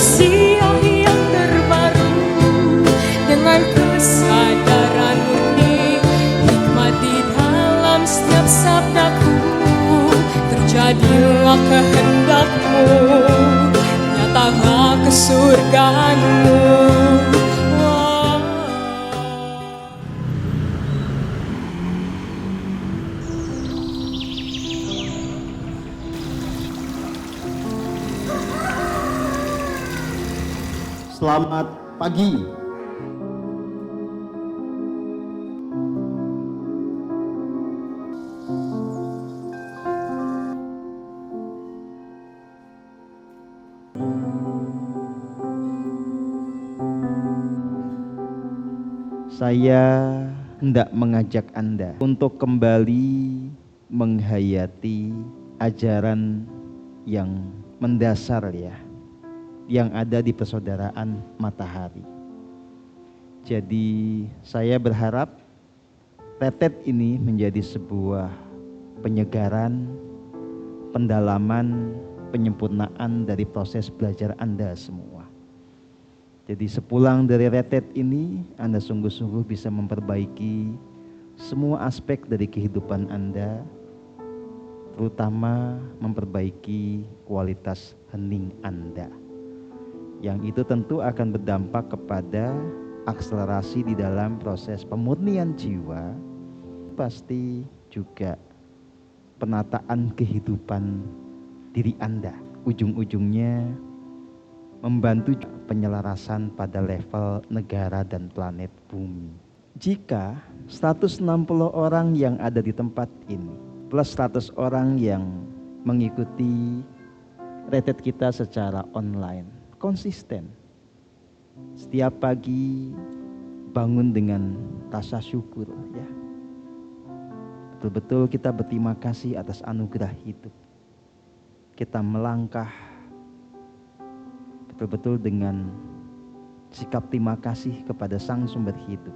manusia yang terbaru dengan kesadaran murni, hikmat di dalam setiap sabdaku. Terjadilah kehendakmu, nyatalah kesurgaanmu. Selamat pagi. Saya hendak mengajak Anda untuk kembali menghayati ajaran yang mendasar ya, yang ada di persaudaraan matahari. Jadi saya berharap retret ini menjadi sebuah penyegaran, pendalaman, penyempurnaan dari proses belajar Anda semua. Jadi sepulang dari retret ini, Anda sungguh-sungguh bisa memperbaiki semua aspek dari kehidupan Anda, terutama memperbaiki kualitas hening Anda. Yang itu tentu akan berdampak kepada akselerasi di dalam proses pemurnian jiwa, pasti juga penataan kehidupan diri Anda. Ujung-ujungnya membantu penyelarasan pada level negara dan planet bumi. Jika 160 orang yang ada di tempat ini, plus 100 orang yang mengikuti retret kita secara online, konsisten. Setiap pagi bangun dengan rasa syukur ya. Betul-betul kita berterima kasih atas anugerah hidup. Kita melangkah betul-betul dengan sikap terima kasih kepada Sang Sumber Hidup.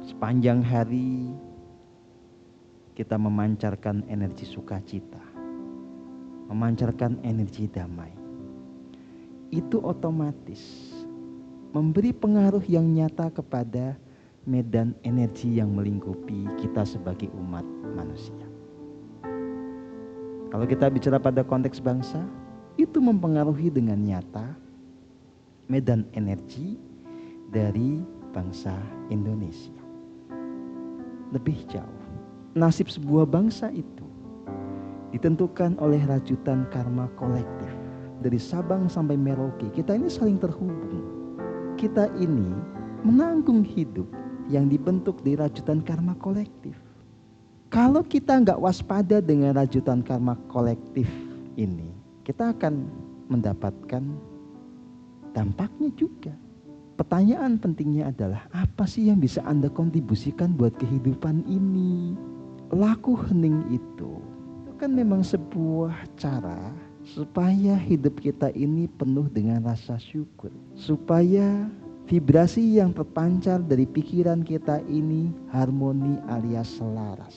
Sepanjang hari kita memancarkan energi sukacita, memancarkan energi damai. Itu otomatis memberi pengaruh yang nyata kepada medan energi yang melingkupi kita sebagai umat manusia. Kalau kita bicara pada konteks bangsa, itu mempengaruhi dengan nyata medan energi dari bangsa Indonesia. Lebih jauh, nasib sebuah bangsa itu ditentukan oleh rajutan karma kolektif. Dari Sabang sampai Merauke, kita ini saling terhubung. Kita ini menanggung hidup yang dibentuk di rajutan karma kolektif. Kalau kita nggak waspada dengan rajutan karma kolektif ini, kita akan mendapatkan dampaknya juga. Pertanyaan pentingnya adalah apa sih yang bisa Anda kontribusikan buat kehidupan ini? Laku hening itu kan memang sebuah cara supaya hidup kita ini penuh dengan rasa syukur. Supaya vibrasi yang terpancar dari pikiran kita ini harmoni alias selaras.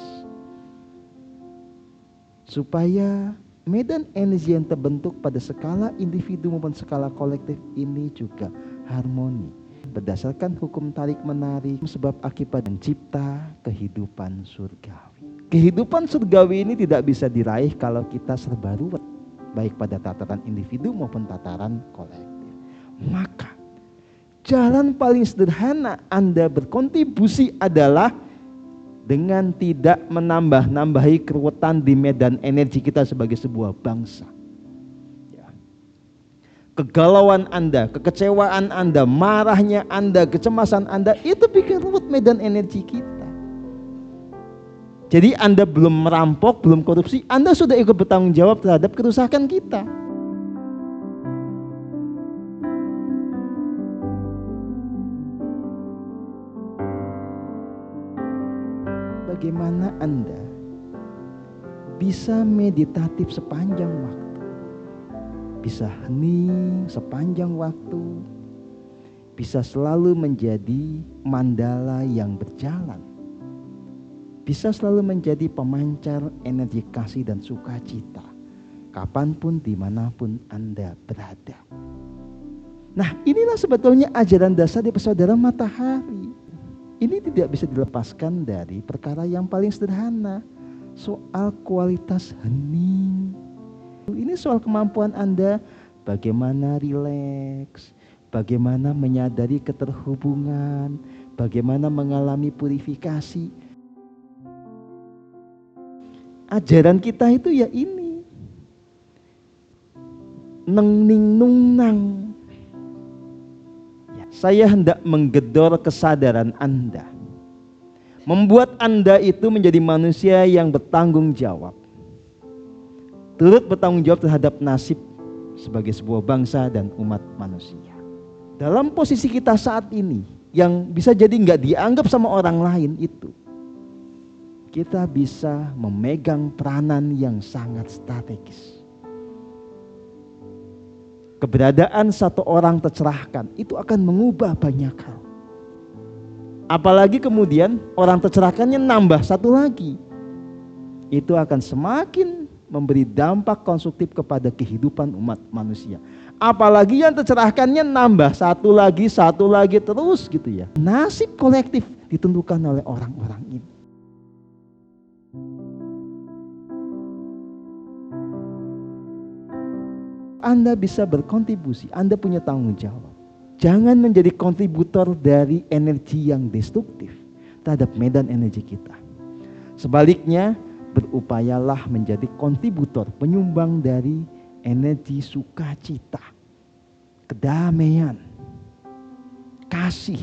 Supaya medan energi yang terbentuk pada skala individu maupun skala kolektif ini juga harmoni berdasarkan hukum tarik menarik sebab akibat mencipta kehidupan surgawi. Kehidupan surgawi ini tidak bisa diraih kalau kita serba ruwet, baik pada tataran individu maupun tataran kolektif. Maka jalan paling sederhana Anda berkontribusi adalah dengan tidak menambah-nambahi keruwetan di medan energi kita sebagai sebuah bangsa. Ya. Kegalauan Anda, kekecewaan Anda, marahnya Anda, kecemasan Anda, itu bikin ruwet medan energi kita. Jadi Anda belum merampok, belum korupsi, Anda sudah ikut bertanggung jawab terhadap kerusakan kita. Bagaimana Anda bisa meditatif sepanjang waktu, bisa hening sepanjang waktu, bisa selalu menjadi mandala yang berjalan, bisa selalu menjadi pemancar energi kasih dan sukacita kapanpun dimanapun Anda berada. Nah, inilah sebetulnya ajaran dasar dari saudara matahari. Ini tidak bisa dilepaskan dari perkara yang paling sederhana, soal kualitas hening. Ini soal kemampuan Anda bagaimana rileks, bagaimana menyadari keterhubungan, bagaimana mengalami purifikasi. Ajaran kita itu ya ini. Neng ning nung nang. Ya, saya hendak menggedor kesadaran Anda. Membuat Anda itu menjadi manusia yang bertanggung jawab. Turut bertanggung jawab terhadap nasib sebagai sebuah bangsa dan umat manusia. Dalam posisi kita saat ini, yang bisa jadi nggak dianggap sama orang lain itu, kita bisa memegang peranan yang sangat strategis. Keberadaan satu orang tercerahkan itu akan mengubah banyak hal. Apalagi kemudian orang tercerahkannya nambah satu lagi, itu akan semakin memberi dampak konstruktif kepada kehidupan umat manusia. Apalagi yang tercerahkannya nambah satu lagi terus gitu ya. Nasib kolektif ditentukan oleh orang-orang ini. Anda bisa berkontribusi, Anda punya tanggung jawab. Jangan menjadi kontributor dari energi yang destruktif terhadap medan energi kita. Sebaliknya, berupayalah menjadi kontributor, penyumbang dari energi sukacita, kedamaian, kasih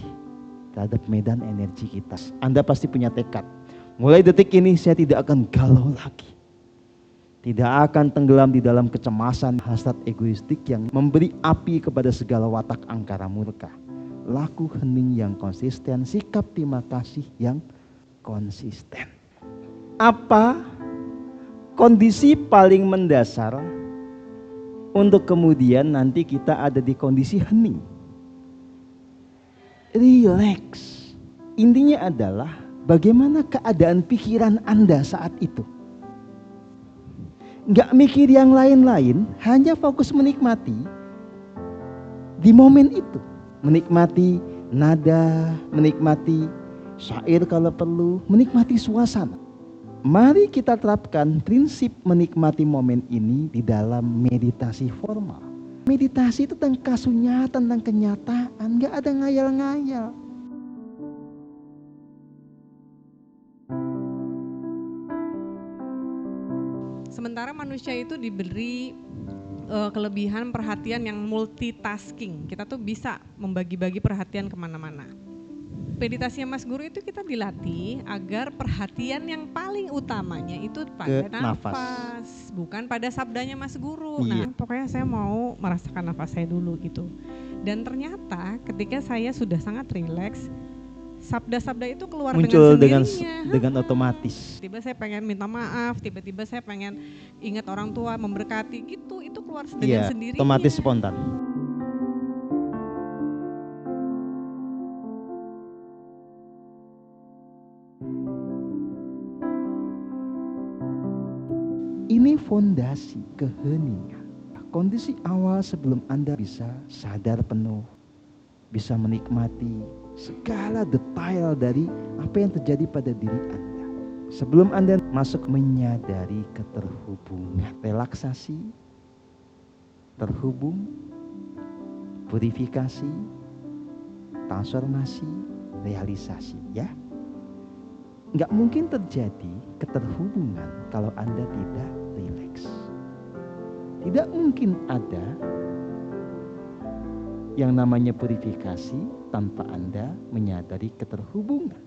terhadap medan energi kita. Anda pasti punya tekad. Mulai detik ini saya tidak akan galau lagi. Tidak akan tenggelam di dalam kecemasan, hasrat egoistik yang memberi api kepada segala watak angkara murka. Laku hening yang konsisten, sikap terima kasih yang konsisten. Apa kondisi paling mendasar untuk kemudian nanti kita ada di kondisi hening? Relax. Intinya adalah bagaimana keadaan pikiran Anda saat itu. Nggak mikir yang lain-lain, hanya fokus menikmati di momen itu. Menikmati nada, menikmati syair kalau perlu, menikmati suasana. Mari kita terapkan prinsip menikmati momen ini di dalam meditasi formal. Meditasi itu tentang kasunyatan, tentang kenyataan, nggak ada ngayal-ngayal. Sementara manusia itu diberi kelebihan perhatian yang multitasking. Kita tuh bisa membagi-bagi perhatian kemana-mana. Meditasinya Mas Guru itu kita dilatih agar perhatian yang paling utamanya itu pada nafas, bukan pada sabdanya Mas Guru. Iya. Nah, pokoknya saya mau merasakan nafas saya dulu gitu. Dan ternyata ketika saya sudah sangat rileks, sabda-sabda itu keluar muncul dengan sendirinya. dengan otomatis. Tiba saya pengen minta maaf, tiba-tiba saya pengen ingat orang tua, memberkati gitu, itu keluar dengan sendirinya. Otomatis spontan. Ini fondasi keheningan. Kondisi awal sebelum Anda bisa sadar penuh, bisa menikmati segala detail dari apa yang terjadi pada diri Anda. Sebelum Anda masuk menyadari keterhubungan, relaksasi, terhubung, purifikasi, transformasi, realisasi, ya. Nggak mungkin terjadi keterhubungan kalau Anda tidak rileks. Tidak mungkin ada yang namanya purifikasi tanpa Anda menyadari keterhubungan.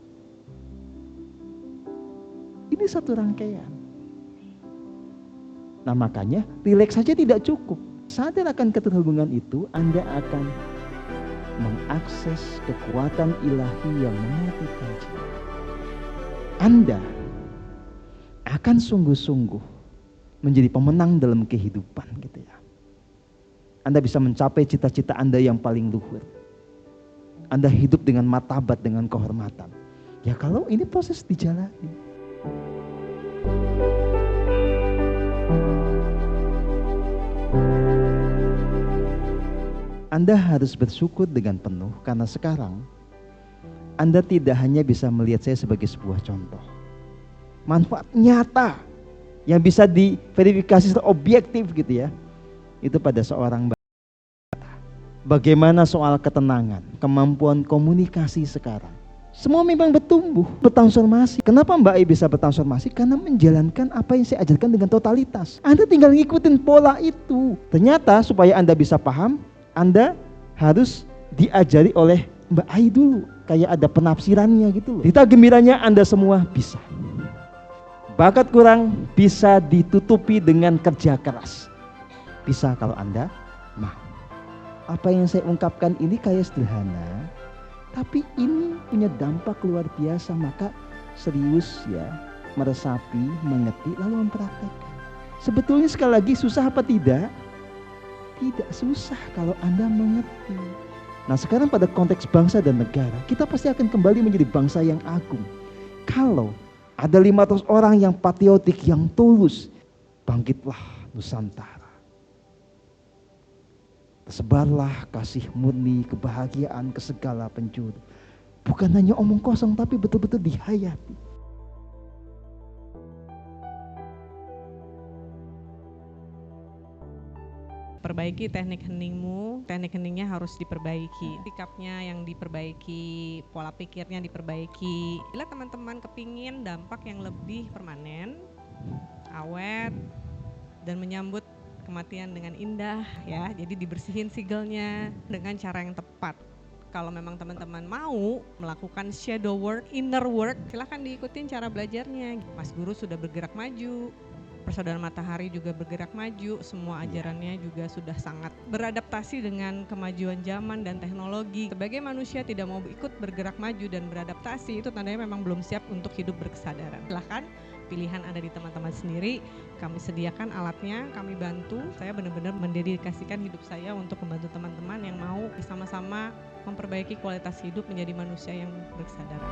Ini satu rangkaian. Nah, makanya rileks saja tidak cukup. Sadar akan keterhubungan itu, Anda akan mengakses kekuatan ilahi yang mematikan jiwa. Anda akan sungguh-sungguh menjadi pemenang dalam kehidupan gitu ya. Anda bisa mencapai cita-cita Anda yang paling luhur. Anda hidup dengan martabat, dengan kehormatan. Ya kalau ini proses dijalani. Anda harus bersyukur dengan penuh karena sekarang Anda tidak hanya bisa melihat saya sebagai sebuah contoh. Manfaat nyata yang bisa diverifikasi secara objektif gitu ya. Itu pada seorang bagaimana soal ketenangan, kemampuan komunikasi sekarang. Semua memang bertumbuh, bertransformasi. Kenapa Mbak E bisa bertransformasi? Karena menjalankan apa yang saya ajarkan dengan totalitas. Anda tinggal ngikutin pola itu. Ternyata supaya Anda bisa paham, Anda harus diajari oleh Mbak Ai dulu. Kayak ada penafsirannya gitu loh. Dita gembiranya Anda semua bisa. Bakat kurang bisa ditutupi dengan kerja keras. Bisa kalau Anda mau. Apa yang saya ungkapkan ini kayak sederhana, tapi ini punya dampak luar biasa. Maka serius ya, meresapi, mengerti, lalu mempraktekkan. Sebetulnya sekali lagi susah apa tidak? Tidak susah kalau Anda mengerti. Nah sekarang pada konteks bangsa dan negara, kita pasti akan kembali menjadi bangsa yang agung. Kalau ada 500 orang yang patriotik, yang tulus, bangkitlah Nusantara. Tersebarlah kasih murni, kebahagiaan ke segala penjuru. Bukan hanya omong kosong, tapi betul-betul dihayati. Perbaiki teknik heningmu, teknik heningnya harus diperbaiki, sikapnya yang diperbaiki, pola pikirnya diperbaiki. Bila teman-teman kepingin dampak yang lebih permanen, awet, dan menyambut kematian dengan indah ya, jadi dibersihin sigelnya dengan cara yang tepat. Kalau memang teman-teman mau melakukan shadow work, inner work, silahkan diikutin cara belajarnya. Mas Guru sudah bergerak maju, Persaudaraan Matahari juga bergerak maju, semua ajarannya juga sudah sangat beradaptasi dengan kemajuan zaman dan teknologi. Sebagai manusia tidak mau ikut bergerak maju dan beradaptasi, itu tandanya memang belum siap untuk hidup berkesadaran. Silahkan, pilihan ada di teman-teman sendiri, kami sediakan alatnya, kami bantu. Saya benar-benar mendedikasikan hidup saya untuk membantu teman-teman yang mau bersama-sama memperbaiki kualitas hidup menjadi manusia yang berkesadaran.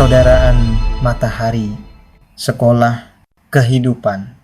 Persaudaraan Matahari, Sekolah Kehidupan.